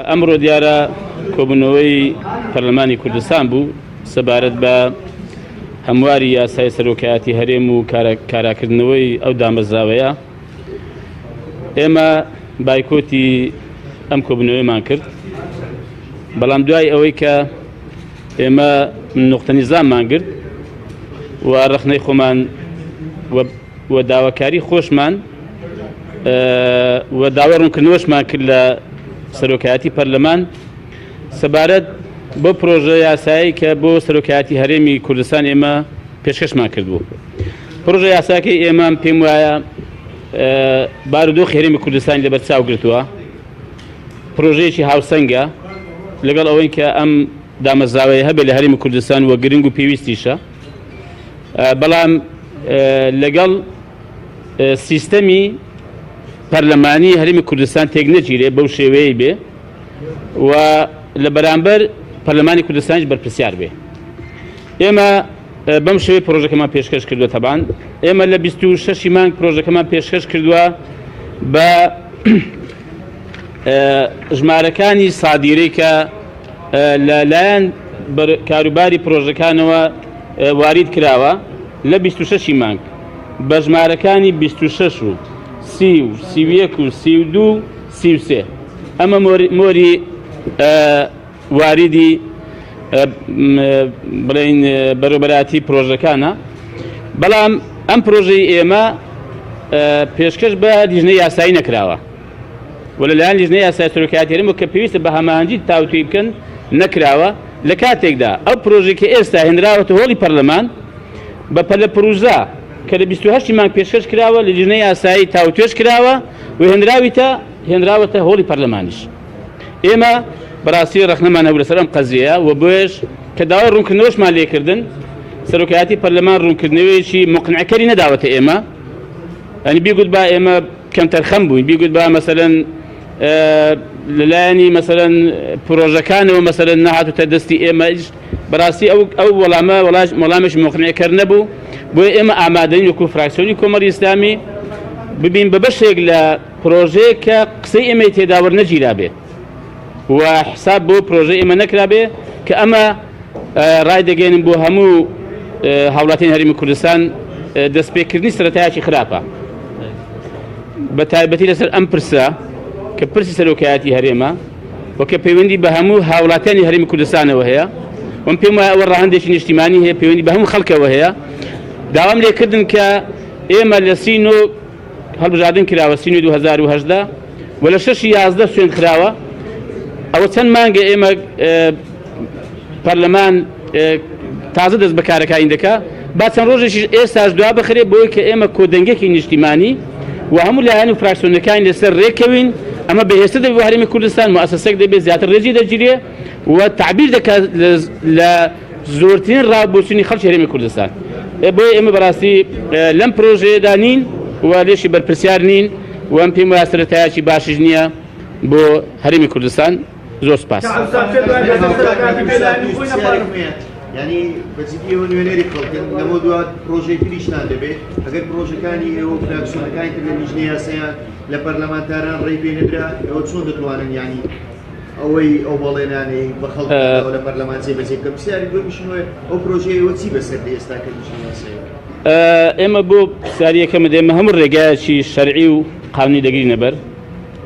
ئەمڕۆ دیارە کۆبوونەوەی پەرلەمانی کوردستان بوو سەبارەت بە هەمواری یاسای سەرۆکایەتی هەرێم و کاراکردنەوەی ئەو دامەزراوەیە. ئێمە بایکۆتی ئەم کۆبوونەوەیمان کرد، بەڵام دوای ئەوەی کە ئێمە نوقتە نیزاممان گرت و ڕخنەی خۆمان و داواکاری خۆشمان و داوای ڕوونکردنەوەشمان کرد لە سەرۆکایەتی پەرلەمان سەبارەت بۆ پرۆژە یاسایی کە بۆ سەرۆکایەتی هەرێمی کوردستان ئێمە پێشکەشمان کردبوو. پرۆژە یاساکەی ئێمە پێم وایە بارودۆخی هەرێمی کوردستانی لەبەر چاو گرتووە. پرۆژەیەکی هاوسەنگە لەگەڵ ئەوەی کە ئەم دامەزراوەیە هەبێت لە هەرێمی کوردستان وە گرنگ و پێویستیشە، بەڵام لەگەڵ سیستەمی پەرلەمانی هەرێمی کوردستان تێک نەگیرێ بەو شێوەیە بێ و لە بەرامبەر پەرلەمانی کوردستانیش بەرپرسیار بێ. ئێمە بەم شێوەیە پرۆژەکەمان پێشکەش کردووە. تەبان ئێمە لە 26 مانگ پرۆژەکەمان پێشکەش کردووە بە ژمارەکانی سادیرەی کە لەلایەن کاروباری پرۆژەکانەوە وارد کراوە لە 26 مانگ بە ژمارەکانی 26 و 30 و 31 و 32 و 33. ئەمە مۆری واریدی بڵێن بەڕێوەبەراتی پرۆژەکانە. بەڵام ئەم پرۆژەی ئێمە پێشکەش بە لیژنەی یاسایی نەکراوە و لەلایەن لیژنەی یاسای سەرۆکایەتی هەرێم کە پێویستە بە هەماهەنگی تاوتوی بکەن نەکراوە. لە کاتێکدا ئەو پرۆژەی کە ئێستا هێنراوەتە هۆڵی پەرلەمان بە پەلە پروژە کە لە 28 مانگ پێشکەش کراوە لە لیژنەی یاسایی تاوتوێش کراوە و هێنراوەتە هۆڵی پەرلەمانیش. ئێمە بەڕاستی ڕخنەمان هەبوو لەسەر ئەم قەزیەیە و بۆیش کە داوای ڕوونکردنەوەشمان لێکردن سەرۆکایەتی پەرلەمان ڕوونکردنەوەیەکی مقنعکەری نەداوەتە ئێمە. ئەنی بیگوت با ئێمە کەم تەرخەم بووین، بیگوت با مەسەلەن لەلایەنی مەسەلەن پرۆژەکانەوە مەسەلەن نەهاتوتە دەستی ئێمە. بەڕاستی ئەو وەڵامێش مقنعکەر نەبوو. بۆیە ئێمە ئامادەین وەکو فراکسیۆنی کۆمەڵی ئیسلامی ببین بە بەشێک لە پرۆژەیە کە قسەی ئێمەی تێدا وەرنەگیرا بێ و حساب بۆ پرۆژەی ئێمە نەکرا بێ کە ئەمە ڕای دەگەێنن بۆ هەموو هاوڵاتیان هەرێمی کوردستان دەستپێکردنی سەرەتایەکی خراپە، بە تایبەتی لەسەر ئەم پرسە کە پرسی سەرۆکایەتی هەرێمە و کە پەیوەندی بە هەموو هاوڵاتیانی هەرێمی کوردستانەوە هەیە. وم پێم وایە ئەوە ڕاهەندێکی نیشتیمانی هەیە، پەیوەندی بە هەموو خەڵکەوە هەیە. داوام لێکردن کە ئێمە لە سینۆ هەڵبژاردن کراوە سینۆی 2018 و لە 6/11 سوێند خراوە. ئەوە چەند مانگە ئێمە پەرلەمان تازە دەست بەکارەکانی دەکا، با چەند ڕۆژێکی ئێستاش دوا بخرێ بۆی کە ئێمە کۆدەنگێکی نیشتیمانی و هەموو لایەن و فراکسیۆنەکانی لەسەر ڕێکەوین. ئەمە بەهێزتر دەبێت بۆ هەرێمی کوردستان مؤسسەیەک دەبێت زیاتر ڕێژی دەگیرێ و تعبیر دەکات لە زۆرترین ڕابۆچوونی خەڵکی هەرێمی کوردستان. بۆیە ئێمە بەڕاستی لەم پرۆژەیەدا نین و لێشی بەرپرسیار نین و ئەم پێم وایە سەرەتایەکی باشیش نییە بۆ هەرێمی کوردستان. زۆر سپاس. ینی بەجددی ئەوە نوێنەری خەڵکن لەمە دوات پرۆژەی تریشتان دەبێت ئەگەر پرۆژەکانی ئێوە فراکسیۆنەکانی تر لە لیژنەی یاساییان لە پەرلەمانتاران ڕێی پێ نەدرا ئێوە چۆن دەتوانن ینی ئەوەی ئەو بەڵێنانەی بە خەڵک لە پەرلەمان جێبەجێ بکەن؟ پرسیاری دووەم بشنەوە ئەو پرۆژەیە ئێوە چی بەسەر ئێستا کە لیژنەی یاساییە؟ ئێمە بۆ پرسیاریەکەمە دێمە هەموو ڕێگایەکی شەرعی و قانونی دەگرینە بەر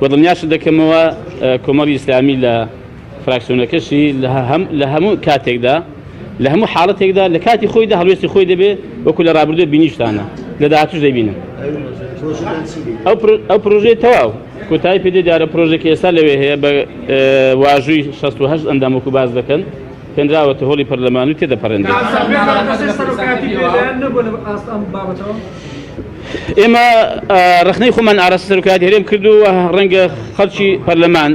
و دڵنیاش دەکەمەوە کۆمەڵی ئیسلامی لە فراکسیۆنەکەشی لە هەموو کاتێکدا لە هەموو حاڵەتێکدا لە کاتی خۆیدا هەڵوێستی خۆی دەبێت وەکو لە ڕابردوو بینیشتانە لە داهاتوش دەبینن. ئەو پرۆژەی تەواو کۆتایی پێدە دیارە پرۆژێکی ئێستا لەوێ هەیە بە واژووی 68 ئەندام وەکو باز دەکەن هێنراوەتە هۆڵی پەرلەمان و تێدەپەڕێنرێت. ئێمە ڕخنەی خۆمان ئاراستە سەرۆکایەتی هەرێم کردو و ڕەنگە خەڵکی پەرلەمان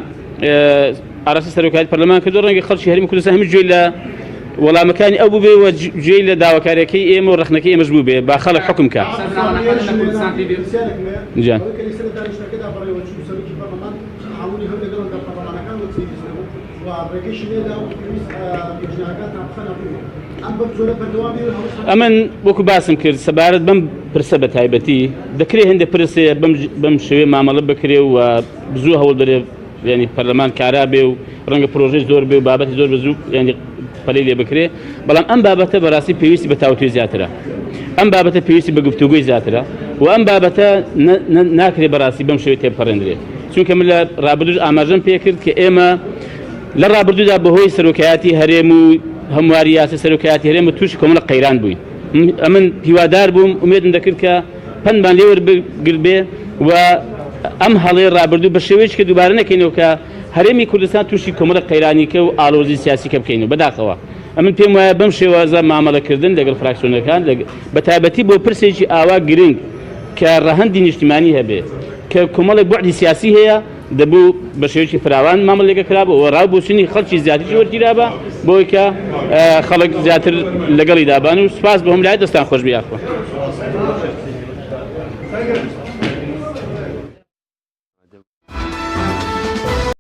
ئاراستە سەرۆکایەتی پەرلەمان کردو ڕەنگە خەڵکی هەرێمی کوردستان هەموو گوێی لە وەڵامەکانی ئەو بووبێ و گوێی لە داواکاریەکەی ئێمە و ڕخنەکەی ئێمەش بوو بێ با خەڵک حکم کە. ئەمن وەکو باسم کرد سەبارەت بەم پرسە بە تایبەتی دەکرێت هەندێک پرسێ بەم شێوەیە مامەڵە بکرێ و زوو هەوڵ بەرێ ینی پەرلەمان کارا بێ و ڕەنگە پرۆژەی زۆر بێ و بابەتی زۆر بزوو ینی پەلەی لێ بکرێ بەڵام ئەم بابەتە بەڕاستی پێویستی بە تاوتوی زیاترە ئەم بابەتە پێویستی بە گفتوگوی زیاترە و ئەم بابەتە ناکرێ بەڕاستی بەم شێوەیە تێپەڕێنرێ چونکە من لە ڕابردوو ئاماژەم پێ کرد کە ئێمە لە ڕابردوودا بەهۆی سەرۆکایەتی هەرێم و هەمواری یاسا سەرۆکایەتی هەرێم و تووشی کۆمەڵە قەیران بووین ئەمن هیوادار بووم ئومێدم دەکرد کە پەنمان لێ وەربگرت بێ و ئەم هەڵەی ڕابردوو بە شێوەیەکی کە دووبارە نەکەینەوە کە هەرێمی کوردستان تووشی کۆمەڵە قەیرانیکە و ئاڵۆزی سیاسیکە بکەینەوە بەداخەوە ئەمن پێم وایە بەم شێوازە مامەڵەکردن لەگەڵ فراکسیۆنەکان بە تایبەتی بۆ پرسێکی ئاوا گرنگ کە ڕەهەندی نیشتیمانی هەبێ کە کۆمەڵێک بوعدی سیاسی هەیە دەبوو بە شێوەیەکی فراوان مامەڵێکە کرابە و ڕاوبووچنی خەڵکی زیاتری وەرگیرابە بۆی کە خەڵک زیاتر لەگەڵی دابان و سپاس بە هەم لای دەستان خۆش بیاخۆ